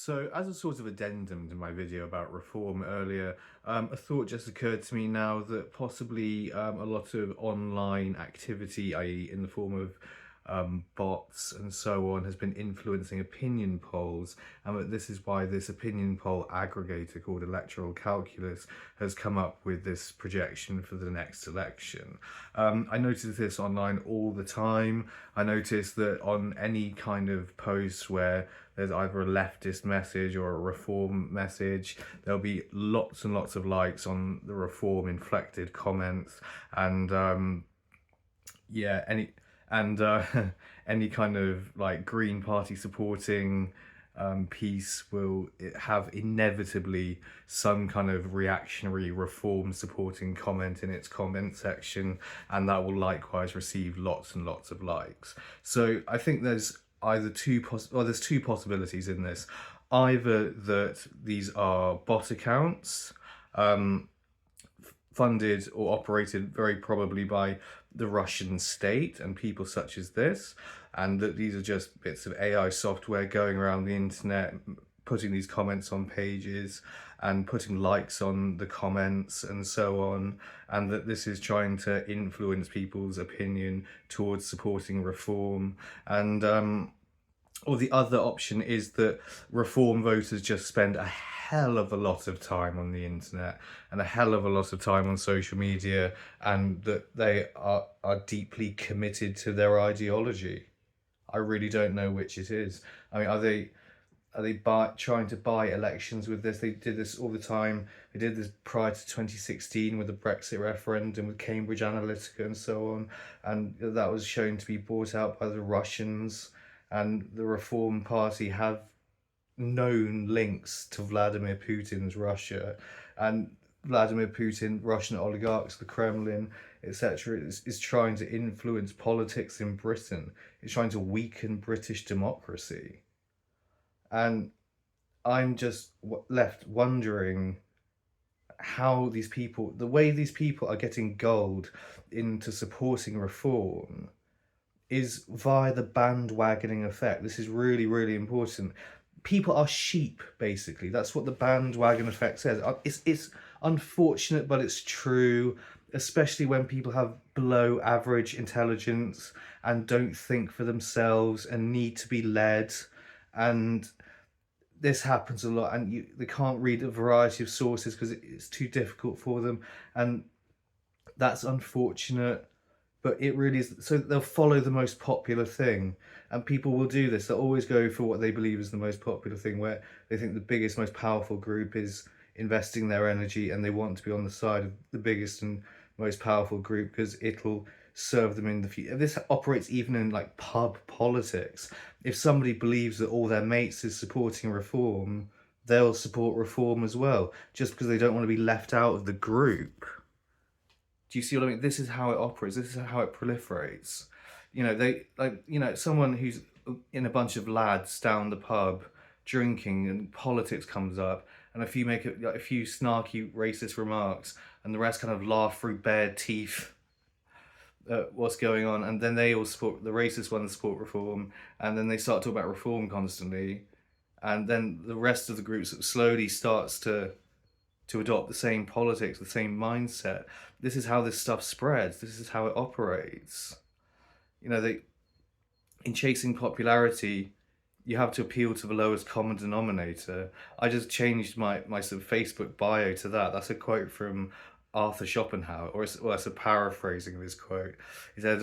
So, as a sort of addendum to my video about reform earlier, a thought just occurred to me now that possibly a lot of online activity, i.e., in the form of bots and so on, has been influencing opinion polls, and that this is why this opinion poll aggregator called Electoral Calculus has come up with this projection for the next election. I notice this online all the time. I notice that on any kind of post where there's either a leftist message or a reform message, there'll be lots and lots of likes on the reform inflected comments, and yeah, any kind of like Green Party supporting piece will have inevitably some kind of reactionary reform supporting comment in its comment section, and that will likewise receive lots and lots of likes. So I think there's there's two possibilities in this. Either that these are bot accounts, um, funded or operated very probably by the Russian state and people such as this, and that these are just bits of AI software going around the internet, putting these comments on pages and putting likes on the comments and so on, and that this is trying to influence people's opinion towards supporting reform. And or the other option is that reform voters just spend a hell of a lot of time on the internet and a hell of a lot of time on social media, and that they are deeply committed to their ideology. I really don't know which it is. I mean, are they trying to buy elections with this? They did this all the time. They did this prior to 2016 with the Brexit referendum, with Cambridge Analytica and so on. And that was shown to be bought out by the Russians. And the Reform Party have known links to Vladimir Putin's Russia. And Vladimir Putin, Russian oligarchs, the Kremlin, etc., is trying to influence politics in Britain. It's trying to weaken British democracy. And I'm just left wondering how these people, the way these people are getting gold into supporting reform, is via the bandwagoning effect. This is really, really important. People are sheep, basically. That's what the bandwagon effect says. It's unfortunate, but it's true, especially when people have below average intelligence and don't think for themselves and need to be led. And this happens a lot, and they can't read a variety of sources because it's too difficult for them, and that's unfortunate. But it really is. So they'll follow the most popular thing, and people will do this. They'll always go for what they believe is the most popular thing, where they think the biggest, most powerful group is investing their energy, and they want to be on the side of the biggest and most powerful group because it'll serve them in the future. This operates even in like pub politics. If somebody believes that all their mates is supporting reform, they'll support reform as well, just because they don't want to be left out of the group. Do you see what I mean? This is how it operates. This is how it proliferates. They like someone who's in a bunch of lads down the pub drinking, and politics comes up, and if you make a few snarky racist remarks, and the rest kind of laugh through bared teeth at what's going on, and then they all support the racist ones, support reform, and then they start talking about reform constantly, and then the rest of the group sort of slowly starts to adopt the same politics, the same mindset. This is how this stuff spreads. This is how it operates. They in chasing popularity, you have to appeal to the lowest common denominator. I just changed my sort of Facebook bio to that. That's a quote from Arthur Schopenhauer, or it's a paraphrasing of his quote. He said,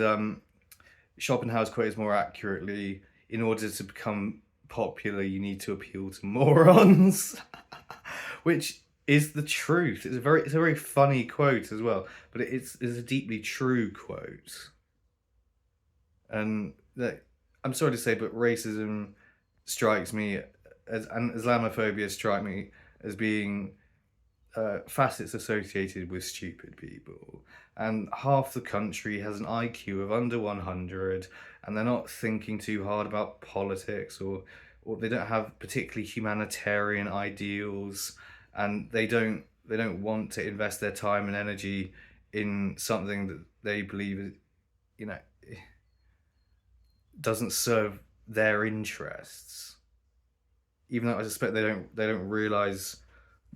Schopenhauer's quote is more accurately, in order to become popular, you need to appeal to morons, which is the truth. It's a very funny quote as well, but it's a deeply true quote. And I'm sorry to say, but racism strikes me and Islamophobia strike me as being facets associated with stupid people. And half the country has an IQ of under 100, and they're not thinking too hard about politics, or they don't have particularly humanitarian ideals, and they don't want to invest their time and energy in something that they believe you know doesn't serve their interests. even though I suspect they don't realise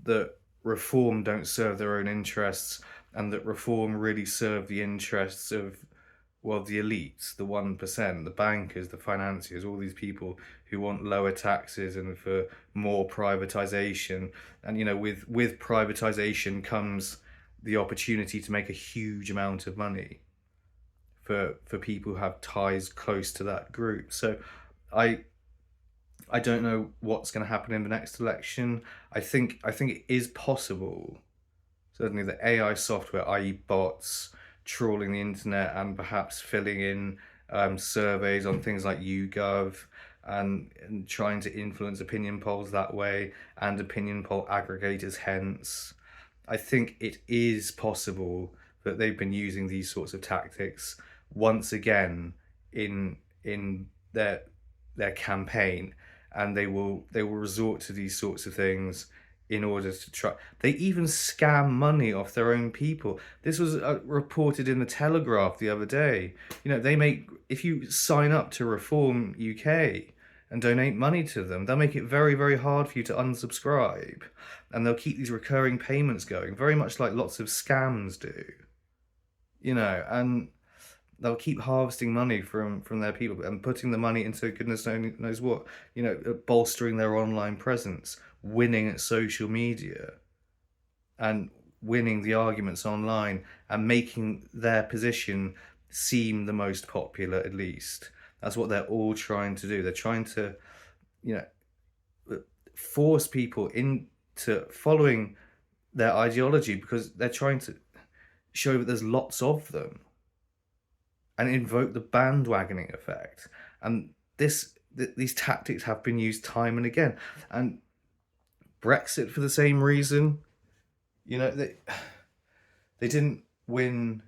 that reform don't serve their own interests, and that reform really serve the interests of, well, the elites, the 1%, the bankers, the financiers, all these people who want lower taxes and for more privatization. And with privatization comes the opportunity to make a huge amount of money for people who have ties close to that group. So I I don't know what's going to happen in the next election. I think it is possible, certainly, that AI software, i.e., bots, trawling the internet and perhaps filling in surveys on things like YouGov, and trying to influence opinion polls that way, and opinion poll aggregators hence. I think it is possible that they've been using these sorts of tactics once again in their campaign, and they will resort to these sorts of things in order to try. They even scam money off their own people. This was reported in the Telegraph the other day. They make, if you sign up to Reform UK and donate money to them, they'll make it very, very hard for you to unsubscribe, and they'll keep these recurring payments going, very much like lots of scams do. And they'll keep harvesting money from their people and putting the money into goodness knows what, bolstering their online presence, winning at social media, and winning the arguments online, and making their position seem the most popular, at least. That's what they're all trying to do. They're trying to, you know, force people into following their ideology, because they're trying to show that there's lots of them, and invoke the bandwagoning effect. And these tactics have been used time and again. And Brexit, for the same reason, they didn't win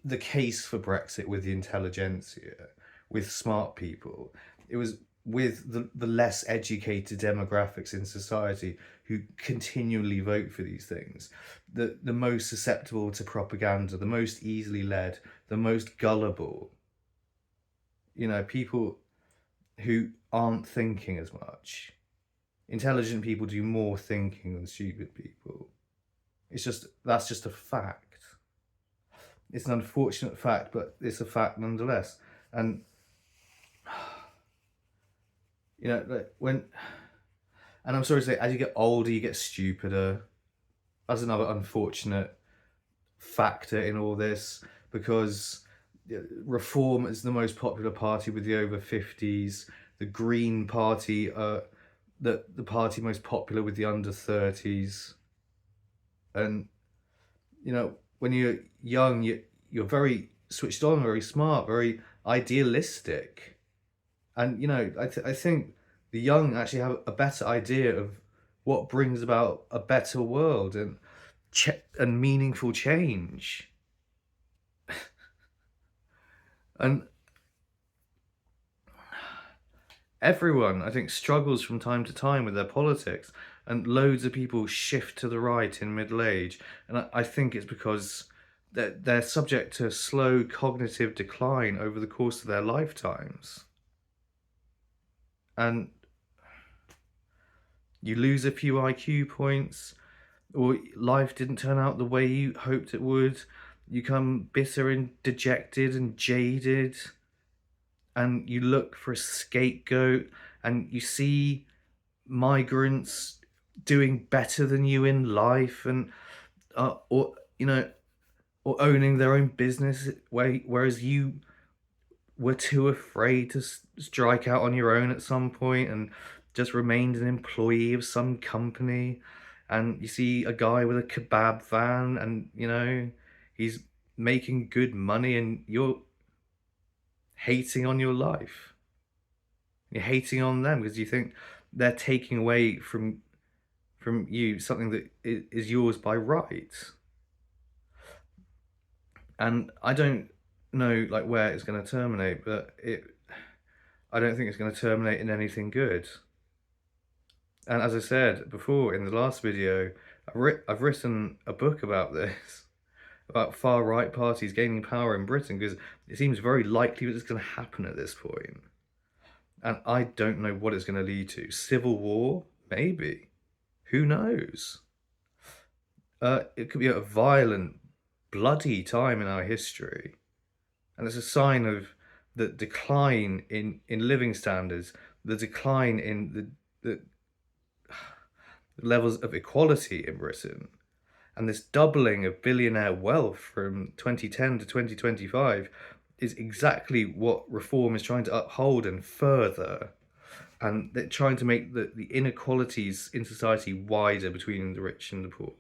the case for Brexit with the intelligentsia, with smart people. It was with the less educated demographics in society who continually vote for these things, the most susceptible to propaganda, the most easily led, the most gullible. People who aren't thinking as much. Intelligent people do more thinking than stupid people. That's just a fact. It's an unfortunate fact, but it's a fact nonetheless. And and I'm sorry to say, as you get older, you get stupider. That's another unfortunate factor in all this, because Reform is the most popular party with the over 50s. The Green Party, the party most popular with the under 30s. And when you're young, you're very switched on, very smart, very idealistic. And I think the young actually have a better idea of what brings about a better world and meaningful change. And everyone, I think, struggles from time to time with their politics, and loads of people shift to the right in middle age. And I think it's because they're subject to slow cognitive decline over the course of their lifetimes. And you lose a few IQ points, or life didn't turn out the way you hoped it would. You become bitter and dejected and jaded, and you look for a scapegoat, and you see migrants doing better than you in life, and or owning their own business, whereas you were too afraid to strike out on your own at some point and just remained an employee of some company. And you see a guy with a kebab van, and he's making good money, and you're hating on your life. You're hating on them because you think they're taking away from you something that is yours by right. And I don't know where it's going to terminate, but I don't think it's going to terminate in anything good. And as I said before in the last video, I've written a book about this, about far right parties gaining power in Britain, because it seems very likely that it's going to happen at this point. And I don't know what it's going to lead to. Civil war? Maybe. Who knows? It could be a violent, bloody time in our history. And it's a sign of the decline in living standards, the decline in the levels of equality in Britain, and this doubling of billionaire wealth from 2010 to 2025 is exactly what reform is trying to uphold and further. And they're trying to make the inequalities in society wider between the rich and the poor.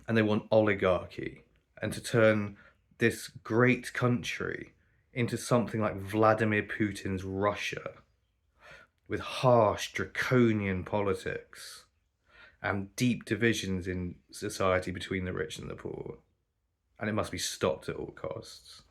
And they want oligarchy and to turn this great country into something like Vladimir Putin's Russia, with harsh, draconian politics and deep divisions in society between the rich and the poor. And it must be stopped at all costs.